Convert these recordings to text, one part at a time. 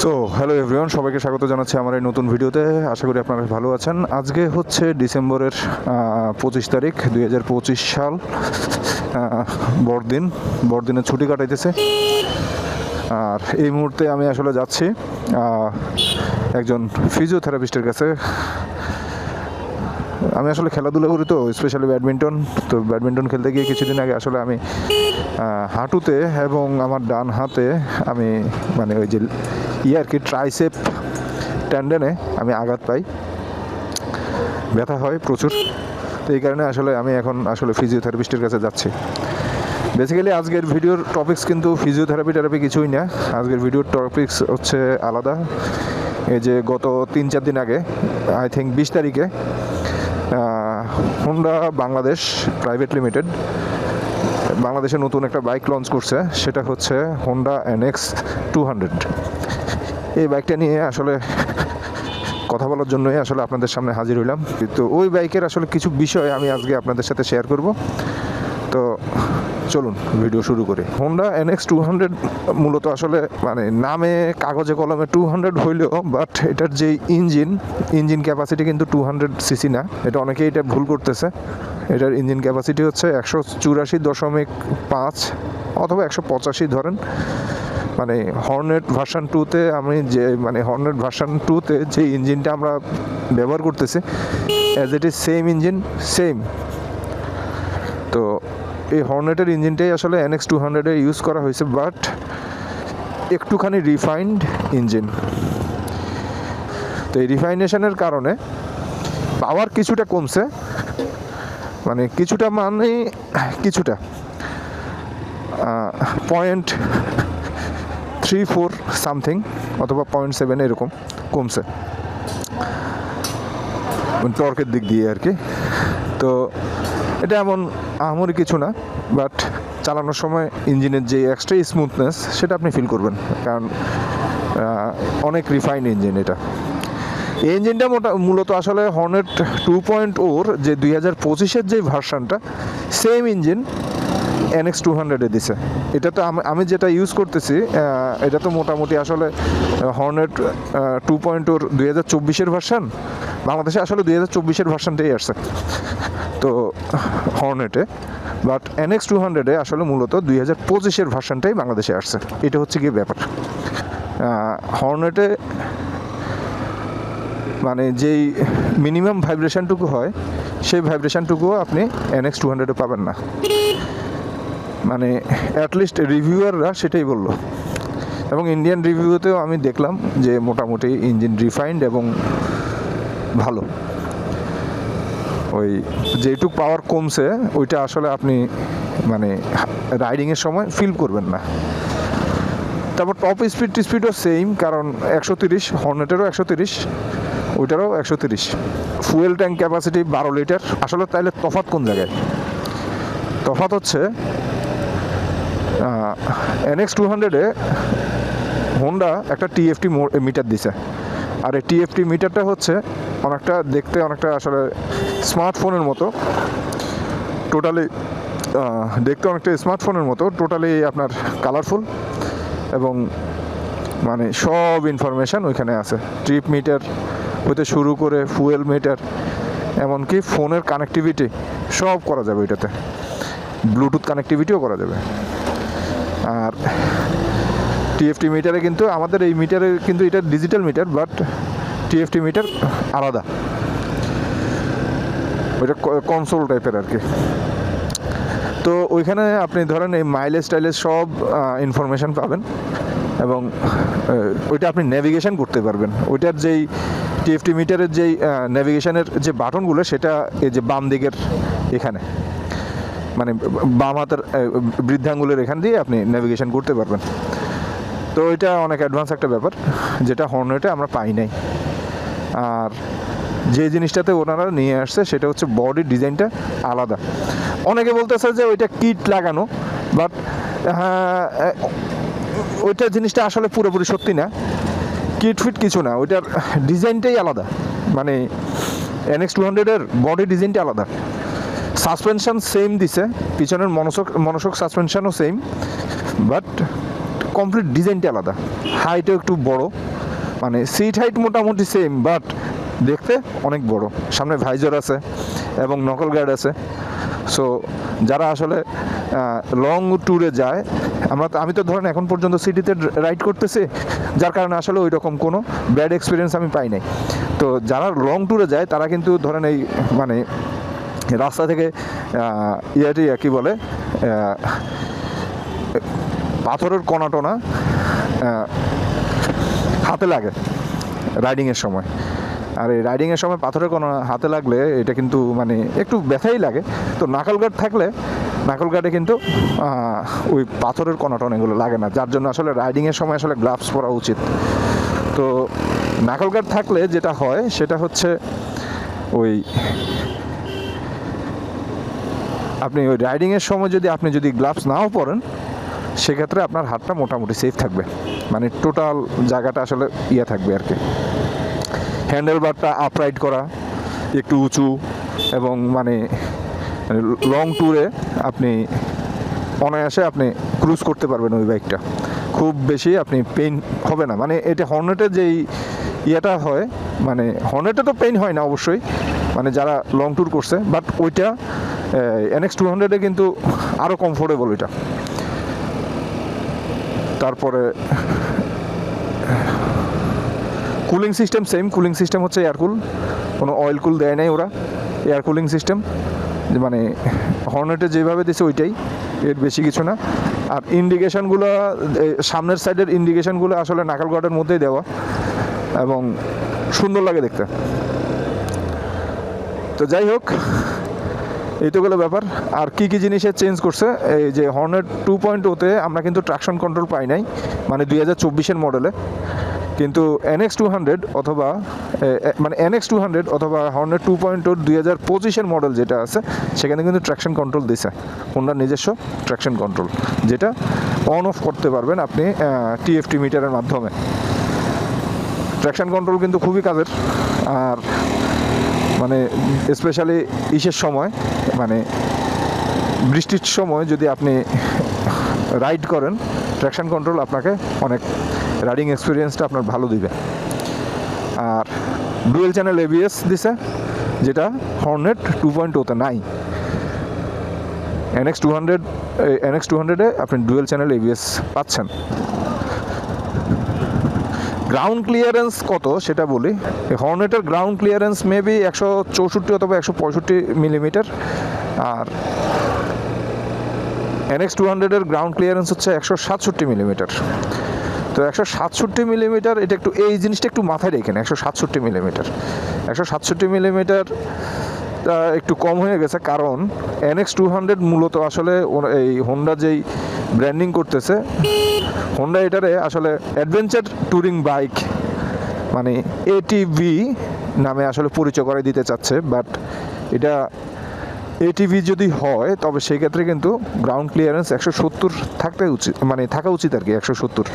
So hello everyone, সবাইকে স্বাগত জানাচ্ছি আমার এই নতুন ভিডিওতে। আশা করি আপনারা ভালো আছেন। আজকে হচ্ছে ডিসেম্বরের 25 তারিখ 2025 সাল। বড়দিনের ছুটি কাটাইতেছে। আর এই মুহূর্তে আমি আসলে যাচ্ছি একজন ফিজিওথেরাপিস্টের কাছে। আমি আসলে খেলাধুলা করি, তো স্পেশালি ব্যাডমিন্টন। তো ব্যাডমিন্টন খেলতে গিয়ে কিছুদিন আগে আসলে আমি হাঁটুতে এবং আমার ডান হাতে আমি মানে ওই যে আর কি ট্রাইসেপ ট্যান্ডেনে আমি আঘাত পাই, ব্যথা হয় প্রচুর। তো এই কারণে আসলে আমি এখন আসলে ফিজিওথেরাপিস্টের কাছে যাচ্ছি। বেসিক্যালি আজকের ভিডিওর টপিকস কিন্তু ফিজিওথেরাপি কিছুই না। আজকের ভিডিওর টপিকস হচ্ছে আলাদা। এই যে গত 3-4 দিন আগে, আই থিঙ্ক 20 তারিখে, হোন্ডা বাংলাদেশ প্রাইভেট লিমিটেড বাংলাদেশে নতুন একটা বাইক লঞ্চ করছে। সেটা হচ্ছে হোন্ডা NX 200। এই বাইকটা নিয়ে আসলে কথা বলার জন্যই আসলে আপনাদের সামনে হাজির হইলাম। তো ওই বাইকের আসলে কিছু বিষয় আমি আজকে আপনাদের সাথে শেয়ার করব। তো চলুন ভিডিও শুরু করি। হোন্ডা NX 200 মূলত আসলে মানে নামে কাগজে কলমে 200 হইলেও, বাট এটার যে ইঞ্জিন ক্যাপাসিটি কিন্তু 200 সিসি না। এটা অনেকেই এটা ভুল করতেছে। এটার ইঞ্জিন ক্যাপাসিটি হচ্ছে 184.5 অথবা 185 ধরেন। মানে হর্নেট ভার্সন 2তে হর্নেট ভার্সন 2তে যে ইঞ্জিনটা আমরা ব্যবহার করতেছি, as it is same engine same. তো এই হর্নেটের ইঞ্জিনটাই আসলে NX 200-এ ইউজ করা হয়েছে, বাট একটুখানি রিফাইন্ড ইঞ্জিন। তো এই রিফাইনেশনের কারণে পাওয়ার কিছুটা কমছে, মানে কিছুটা 0.34 সামথিং অথবা 0.7 এরকম কমছে টর্কের দিক দিয়ে আর কি। তো এটা এমন আহামরি কিছু না, বাট চালানোর সময় ইঞ্জিনের যে এক্সট্রা স্মুথনেস সেটা আপনি ফিল করবেন, কারণ অনেক রিফাইন্ড ইঞ্জিন এটা। এই ইঞ্জিনটা মূলত আসলে হর্নেট 2.0-র যে 2025-এর যে ভার্সানটা, সেম ইঞ্জিন NX 200-এ দিছে। এটা তো আমি যেটা ইউজ করতেছি, এটা তো মোটামুটি আসলে হর্নেট 2.0-র 2024-এর ভার্সান। বাংলাদেশে আসলে 2024-এর ভার্সানটাই আসছে তো হর্নেটে, বাট NX 200-এ আসলে মূলত 2025-এর ভার্সানটাই বাংলাদেশে আসছে। এটা হচ্ছে গিয়ে ব্যাপার। হর্নেটে মানে যেই মিনিমাম ভাইব্রেশনটুকু হয়, সেই ভাইব্রেশনটুকুও আপনি NX 200-এ পাবেন না। মানে অ্যাটলিস্ট রিভিউয়াররা সেটাই বললো, এবং ইন্ডিয়ান রিভিউতেও আমি দেখলাম যে মোটামুটি ইঞ্জিন রিফাইন্ড এবং ভালো। ওই যেটুক পাওয়ার কমছে ওইটা আসলে আপনি মানে রাইডিংয়ের সময় ফিল করবেন না। তারপর টপ স্পিডও সেম, কারণ 130, হর্নেটেরও 130, ওইটারও 130। Fuel tank capacity 12 litre. আসলে তাইলে তফাৎ কোন জায়গায়? তফাৎ হচ্ছে NX 200-এ হোন্ডা একটা TFT মিটার দিছে, আর এই TFT মিটারটা হচ্ছে দেখতে অনেকটা আসলে স্মার্টফোনের মতো। টোটালি দেখতে অনেকটা স্মার্টফোনের মতো, টোটালি আপনার কালারফুল, এবং মানে সব ইনফরমেশান ওইখানে আছে। ট্রিপ মিটার হতে শুরু করে ফুয়েল মিটার, এমনকি ফোনের কানেক্টিভিটি সব করা যাবে ওইটাতে। ব্লুটুথ কানেক্টিভিটিও করা যাবে। আর TFT মিটারে কিন্তু আমাদের এই মিটারে কিন্তু এটা digital meter, but TFT meter আলাদা, ওইটা কনসোল টাইপের আর কি। তো ওইখানে আপনি ধরেন এই মাইলেজ টাইলেজ সব ইনফরমেশান পাবেন, এবং ওইটা আপনি নেভিগেশন করতে পারবেন। ওইটার যেই TFT মিটারের যেই নেভিগেশনের যে বাটনগুলো, সেটা এই যে বাম দিকের এখানে, মানে বাম হাতের বৃদ্ধাঙ্গুলের এখান দিয়ে আপনি নেভিগেশন করতে পারবেন। তো এটা অনেক অ্যাডভান্স একটা ব্যাপার, যেটা হর্নেটে আমরা পাই নাই। আর যে জিনিসটাতে ওনারা নিয়ে আসছে সেটা হচ্ছে বডির ডিজাইনটা আলাদা। অনেকে বলতেছে যে ওইটা কিট লাগানো, বাট ওইটা জিনিসটা আসলে পুরোপুরি সত্যি না। কিট ফিট কিছু না, ওইটার ডিজাইনটাই আলাদা। মানে NX 200-এর বডি ডিজাইনটা আলাদা। সাসপেনশন সেম দিছে, পিছনের মনোশক সাসপেনশনও সেম, বাট কমপ্লিট ডিজাইনটা আলাদা। হাইটও একটু বড়, মানে সিট হাইট মোটামুটি সেম, বাট দেখতে অনেক বড়। সামনে ভাইজার আছে এবং নকল গার্ড আছে। সো যারা আসলে লং ট্যুরে যায়, আমি তো ধরেন এখন পর্যন্ত সিটিতে রাইড করতেছি, যার কারণে আসলে ওই রকম কোনো ব্যাড এক্সপিরিয়েন্স আমি পাই নাই। তো যারা লং ট্যুরে যায় তারা কিন্তু ধরেন এই মানে রাস্তা থেকে কী বলে পাথরের কণা টনা হাতে লাগে রাইডিংয়ের সময়। আর এই রাইডিংয়ের সময় পাথরের কোনো হাতে লাগলে এটা কিন্তু মানে একটু ব্যথাই লাগে। তো নাকল গার্ড থাকলে নাকল গার্ডে কিন্তু ওই পাথরের কণাটন এগুলো লাগে না, যার জন্য আসলে রাইডিংয়ের সময় আসলে গ্লাভস পরা উচিত। তো নাকল গার্ড থাকলে যেটা হয় সেটা হচ্ছে ওই আপনি ওই রাইডিংয়ের সময় আপনি যদি গ্লাভস নাও পরেন, সেক্ষেত্রে আপনার হাতটা মোটামুটি সেফ থাকবে, মানে টোটাল জায়গাটা আসলে থাকবে আর কি। হ্যান্ডেল বারটা আপরাইট করা, একটু উঁচু, এবং মানে লং ট্যুরে আপনি অনায়াসে আপনি ক্রুজ করতে পারবেন ওই বাইকটা, খুব বেশি আপনি পেইন হবে না। মানে এটা হর্নেটের যেই হয়, মানে হর্নেটে তো পেইন হয় না অবশ্যই, মানে যারা লং ট্যুর করছে, বাট ওইটা NX 200-এ কিন্তু আরও কমফোর্টেবল ওইটা। তারপরে cooling system same, cooling system হচ্ছে এয়ারকুল, কোনো অয়েল কুল দেয় নাই ওরা, এয়ার কুলিং সিস্টেম, মানে হর্নেটে যেভাবে দিছে ওইটাই, এর বেশি কিছু না। আর ইন্ডিকেশানগুলো, সামনের সাইডের ইন্ডিকেশানগুলো আসলে নাকাল গার্ডের মধ্যেই দেওয়া এবং সুন্দর লাগে দেখতে। তো যাই হোক, এই তো গেলো ব্যাপার। আর কি কি জিনিসের চেঞ্জ করছে, এই যে হর্নেট 2.0-তে আমরা কিন্তু ট্রাকশন কন্ট্রোল পাই নাই, মানে 2024-এর মডেলে। কিন্তু NX 200 অথবা মানে NX 200 অথবা হর্নেট 2.0 2025-এর মডেল যেটা আছে, সেখানে কিন্তু ট্র্যাকশন কন্ট্রোল দিছে, হোন্ডার নিজস্ব ট্র্যাকশন কন্ট্রোল, যেটা অন অফ করতে পারবেন আপনি TFT মিটারের মাধ্যমে। ট্র্যাকশন কন্ট্রোল কিন্তু খুবই কাজের। আর মানে স্পেশালি ইসের সময়, মানে বৃষ্টির সময় যদি আপনি রাইড করেন, ট্র্যাকশন কন্ট্রোল আপনাকে অনেক রাইডিং এক্সপিরিয়েন্সটা আপনার ভালো দিবে। আর ডুয়েল চ্যানেল ABS দিছে, যেটা হর্নেট 2.0-তে নাই। NX 200-এ আপনি ডুয়েল চ্যানেল ABS পাচ্ছেন। গ্রাউন্ড ক্লিয়ারেন্স কত সেটা বলি। হর্নেটের গ্রাউন্ড ক্লিয়ারেন্স মেবি 164 অথবা 165 মিলিমিটার, আর NX 200-এর গ্রাউন্ড ক্লিয়ারেন্স হচ্ছে 167 মিলিমিটার। তো 167 মিলিমিটার, এটা একটু, এই জিনিসটা একটু মাথায় রেখেন। 167 মিলিমিটার একটু কম হয়ে গেছে, কারণ NX 200 মূলত আসলে এই হোন্ডা যেই ব্র্যান্ডিং করতেছে, হোন্ডা এটারে আসলে অ্যাডভেঞ্চার ট্যুরিং বাইক মানে ATV নামে আসলে পরিচয় করে দিতে চাচ্ছে। বাট এটা ATV যদি হয়, তবে সেই ক্ষেত্রে কিন্তু গ্রাউন্ড ক্লিয়ারেন্স 170 থাকা উচিত আর কি, 170।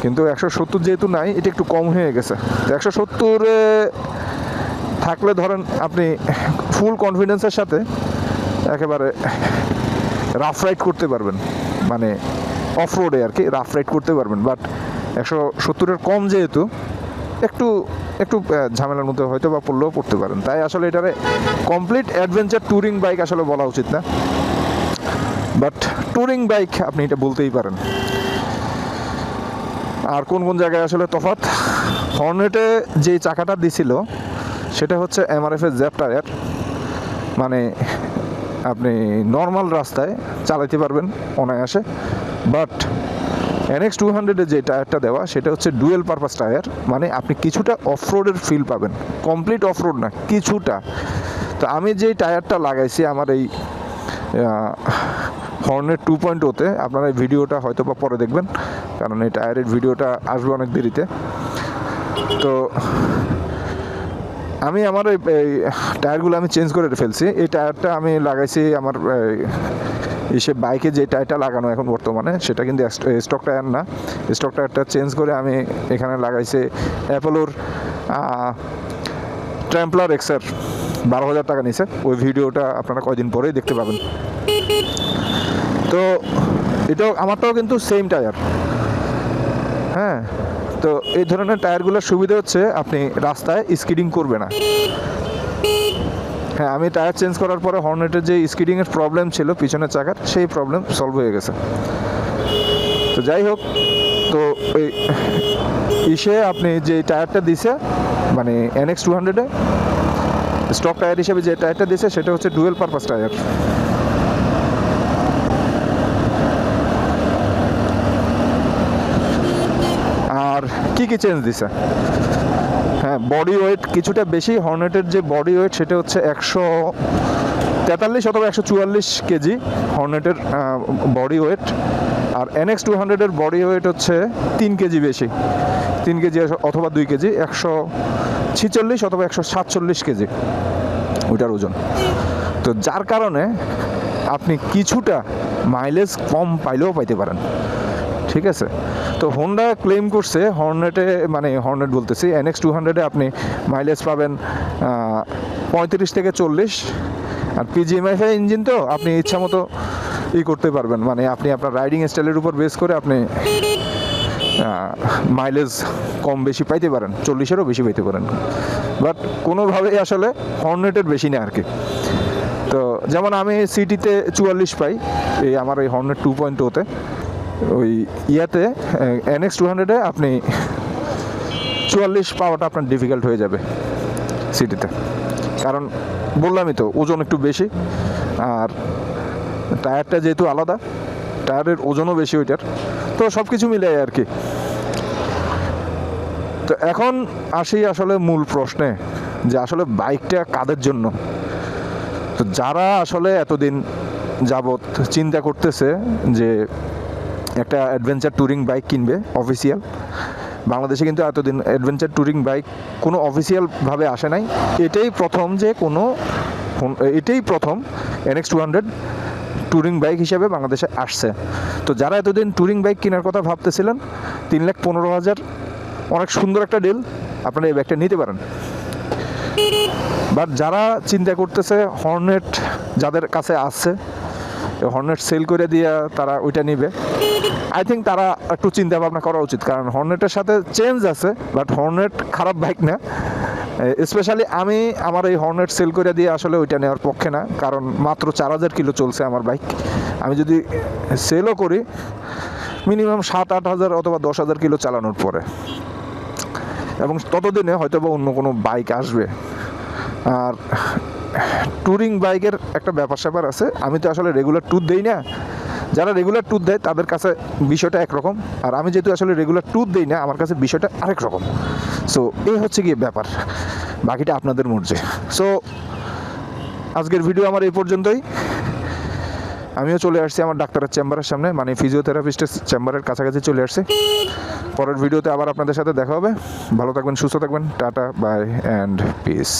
কিন্তু 170 যেহেতু নাই, এটা একটু কম হয়ে গেছে। তো 170-এ থাকলে ধরেন আপনি ফুল কনফিডেন্সের সাথে একেবারে রাফ রাইড করতে পারবেন, মানে অফ রোডে আর কি রাফ রাইড করতে পারবেন। বাট 170-এর কম যেহেতু একটু ঝামেলার মধ্যে হয়তো বা পড়তে পারেন। তাই আসলে এটারে কমপ্লিট অ্যাডভেঞ্চার ট্যুরিং বাইক আসলে বলা উচিত না, বাট ট্যুরিং বাইক আপনি এটা বলতেই পারেন। আর কোন জায়গায় আসলে তফাৎ, হর্নেটে যে চাকাটা দিছিল সেটা হচ্ছে MRF-এর জ্যাপ টায়ার, মানে আপনি নর্মাল রাস্তায় চালাতে পারবেন অনায়াসে। বাট NX 200-এ যে টায়ারটা দেওয়া, সেটা হচ্ছে ডুয়েল পারপাস টায়ার, মানে আপনি কিছুটা অফরোডের ফিল পাবেন, কমপ্লিট অফরোড না, কিছুটা। তো আমি যেই টায়ারটা লাগাইছি আমার এই হর্নেট 2.0-তে, আপনারা এই ভিডিওটা হয়তো বা পরে দেখবেন, কারণ এই টায়ারের ভিডিওটা আসবে অনেক দেরিতে। তো আমি আমার এই টায়ারগুলো আমি চেঞ্জ করে ফেলছি। এই টায়ারটা আমি লাগাইছি আমার বাইকে যে টায়ারটা লাগানো এখন বর্তমানে, সেটা কিন্তু স্টক টায়ার না। স্টক টায়ারটা চেঞ্জ করে আমি এখানে লাগাইছি অ্যাপোলোর ট্র্যাম্পলার এক্সের, 12,000 টাকা নিছে। ওই ভিডিওটা আপনারা কয়দিন পরেই দেখতে পাবেন। তো এটাও আমারটাও কিন্তু সেম টায়ার, হ্যাঁ। তো এই ধরনের টায়ারগুলোর সুবিধা হচ্ছে আপনি রাস্তায় স্কিডিং করবে না। হ্যাঁ, আমি টায়ার চেঞ্জ করার পরে হর্নেটের যে স্কিডিংয়ের প্রবলেম ছিল পিছনের চাকার, সেই প্রবলেম সলভ হয়ে গেছে। তো যাই হোক, তো এই আপনি যে টায়ারটা দিছে মানে NX 200-এ স্টক টায়ার হিসেবে যে টায়ারটা দিছে সেটা হচ্ছে ডুয়েল পারপাস টায়ার। আর কি চেঞ্জ দিছে? হ্যাঁ, বডি ওয়েট কিছুটা বেশি। হর্নেটের যে বডি ওয়েট সেটা হচ্ছে 143 অথবা 144 কেজি হর্নেটের বডি ওয়েট। আর NX 200-এর বডি ওয়েট হচ্ছে 3 কেজি বেশি, 3 কেজি অথবা 2 কেজি, 146 অথবা 147 কেজি ওইটার ওজন। তো যার কারণে আপনি কিছুটা মাইলেজ কম পাইলেও পাইতে পারেন, ঠিক আছে। তো হোন্ডা ক্লেম করছে হর্নেটে, মানে হর্নেট বলতেছি, NX 200-এ আপনি মাইলেজ পাবেন 35 থেকে 40। আর PGMFI ইঞ্জিন তো আপনি ইচ্ছা মতো করতে পারবেন, মানে আপনি আপনার রাইডিং স্টাইলের উপর বেস করে আপনি মাইলেজ কম বেশি পাইতে পারেন, 40-এরও বেশি পাইতে পারেন, বাট কোনোভাবেই আসলে হর্নেটের বেশি না আর কি। তো যেমন আমি সিটিতে 44 পাই এই আমার এই হর্নেট 2.0-তে। ওই ইয়াতে NX 200-এ আপনি 44 পাওয়াটা আপনার ডিফিকাল্ট হয়ে যাবে সিটিতে, কারণ বললামই তো ওজন একটু বেশি, আর টায়ারটা যেহেতু আলাদা, টায়ারের ওজনও বেশি ওইটার। তো সব কিছু মিলে আর কি। তো এখন আসি আসলে মূল প্রশ্নে, যে আসলে বাইকটা কাদের জন্য। তো যারা আসলে এতদিন যাবৎ চিন্তা করতেছে যে একটা অ্যাডভেঞ্চার ট্যুরিং বাইক কিনবে অফিসিয়াল, বাংলাদেশে কিন্তু এতদিন অ্যাডভেঞ্চার ট্যুরিং বাইক কোনো অফিসিয়ালভাবে আসে নাই। এটাই প্রথম NX 200 ট্যুরিং বাইক হিসেবে বাংলাদেশে আসছে। তো যারা এতদিন ট্যুরিং বাইক কেনার কথা ভাবতেছিলেন, 3,15,000 অনেক সুন্দর একটা ডিল, আপনারা এই বাইকটা নিতে পারেন। বাট যারা চিন্তা করতেছে হর্নেট যাদের কাছে আসছে, হর্নেট সেল করে দিয়ে তারা ওইটা নিবে, আই থিঙ্ক তারা একটু চিন্তা ভাবনা করা উচিত। কারণ হর্নেটের সাথে চেঞ্জ আছে, বাট হর্নেট খারাপ বাইক না। স্পেশালি আমি আমার এই হর্নেট সেল করে দিয়ে আসলে ওইটা নেওয়ার পক্ষে না, কারণ মাত্র 4,000 কিলো চলছে আমার বাইক। আমি যদি সেলও করি মিনিমাম 7-8 হাজার অথবা 10,000 কিলো চালানোর পরে, এবং ততদিনে হয়তো বা অন্য কোনো বাইক আসবে। আর ট্যুরিং বাইকের একটা ব্যাপার স্যাপার আছে, আমি তো আসলে রেগুলার ট্যুর দেই না। যারা রেগুলার ট্যুর দেয় তাদের কাছে বিষয়টা একরকম, আর আমি যেহেতু আসলে রেগুলার ট্যুর দেই না, আমার কাছে বিষয়টা আরেক রকম। সো এই হচ্ছে গিয়ে ব্যাপার, বাকিটা আপনাদের মর্জি। সো আজকের ভিডিও আমার এই পর্যন্তই। আমিও চলে আসছি আমার ডাক্তারের চেম্বারের সামনে, মানে ফিজিওথেরাপিস্টের চেম্বারের কাছাকাছি চলে আসছি। পরের ভিডিওতে আবার আপনাদের সাথে দেখা হবে। ভালো থাকবেন, সুস্থ থাকবেন, টাটা, বাই অ্যান্ড পিস।